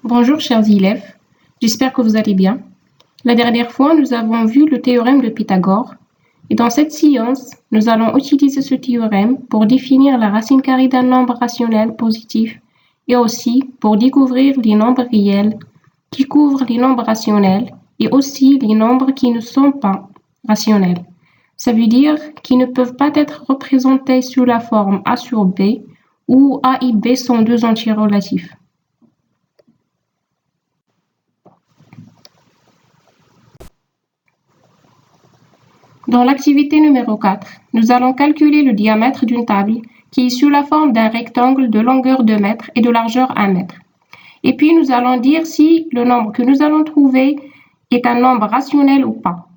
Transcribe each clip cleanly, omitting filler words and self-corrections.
Bonjour chers élèves, j'espère que vous allez bien. La dernière fois, nous avons vu le théorème de Pythagore et dans cette séance, nous allons utiliser ce théorème pour définir la racine carrée d'un nombre rationnel positif et aussi pour découvrir les nombres réels qui couvrent les nombres rationnels et aussi les nombres qui ne sont pas rationnels. Ça veut dire qu'ils ne peuvent pas être représentés sous la forme A sur B où A et B sont deux entiers relatifs. Dans l'activité numéro 4, nous allons calculer le diamètre d'une table qui est sous la forme d'un rectangle de longueur 2 mètres et de largeur 1 mètre. Et puis nous allons dire si le nombre que nous allons trouver est un nombre rationnel ou pas.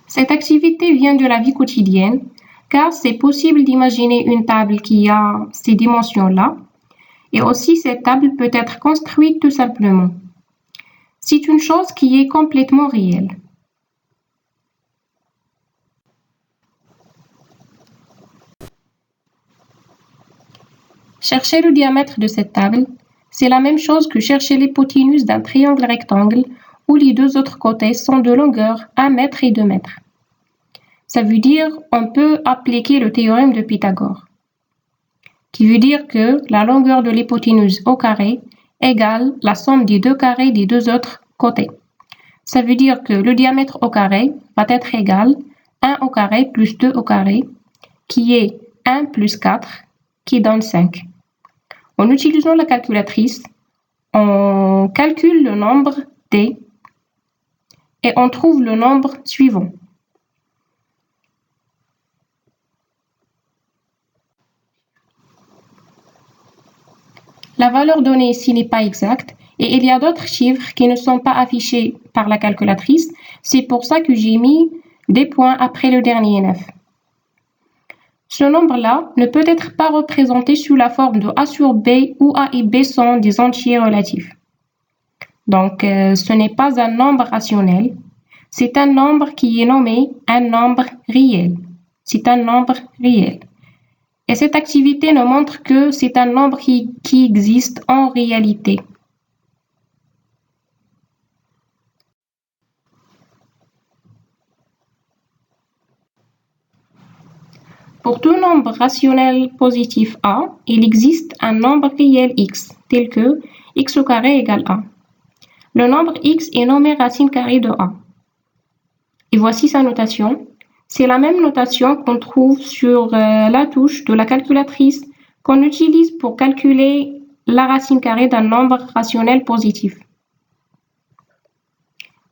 Cette activité vient de la vie quotidienne car c'est possible d'imaginer une table qui a ces dimensions-là et aussi cette table peut être construite tout simplement. C'est une chose qui est complètement réelle. Chercher le diamètre de cette table, c'est la même chose que chercher l'hypoténuse d'un triangle rectangle où les deux autres côtés sont de longueur 1 mètre et 2 mètres. Ça veut dire on peut appliquer le théorème de Pythagore, qui veut dire que la longueur de l'hypoténuse au carré égale la somme des deux carrés des deux autres côtés. Ça veut dire que le diamètre au carré va être égal 1 au carré plus 2 au carré, qui est 1 plus 4, qui donne 5. En utilisant la calculatrice, on calcule le nombre D et on trouve le nombre suivant. La valeur donnée ici n'est pas exacte et il y a d'autres chiffres qui ne sont pas affichés par la calculatrice. C'est pour ça que j'ai mis des points après le dernier 9. Ce nombre-là ne peut être pas représenté sous la forme de A sur B où A et B sont des entiers relatifs. Donc, ce n'est pas un nombre rationnel. C'est un nombre qui est nommé un nombre réel. C'est un nombre réel. Et cette activité nous montre que c'est un nombre qui existe en réalité. Pour tout nombre rationnel positif A, il existe un nombre réel x, tel que x au carré égale A. Le nombre x est nommé racine carrée de A. Et voici sa notation. C'est la même notation qu'on trouve sur la touche de la calculatrice qu'on utilise pour calculer la racine carrée d'un nombre rationnel positif.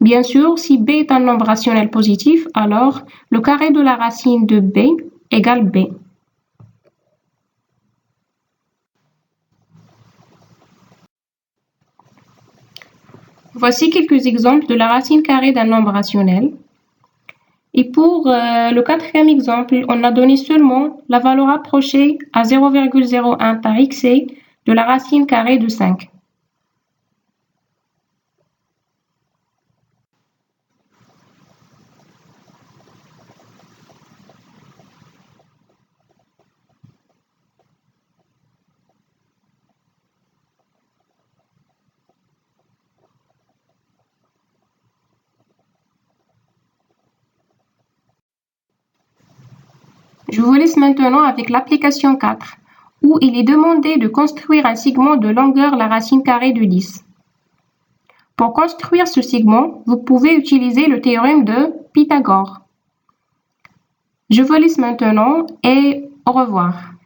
Bien sûr, si b est un nombre rationnel positif, alors le carré de la racine de b égale b. Voici quelques exemples de la racine carrée d'un nombre rationnel. Et pour le quatrième exemple, on a donné seulement la valeur approchée à 0,01 par xc de la racine carrée de 5. Je vous laisse maintenant avec l'application 4, où il est demandé de construire un segment de longueur la racine carrée de 10. Pour construire ce segment, vous pouvez utiliser le théorème de Pythagore. Je vous laisse maintenant et au revoir.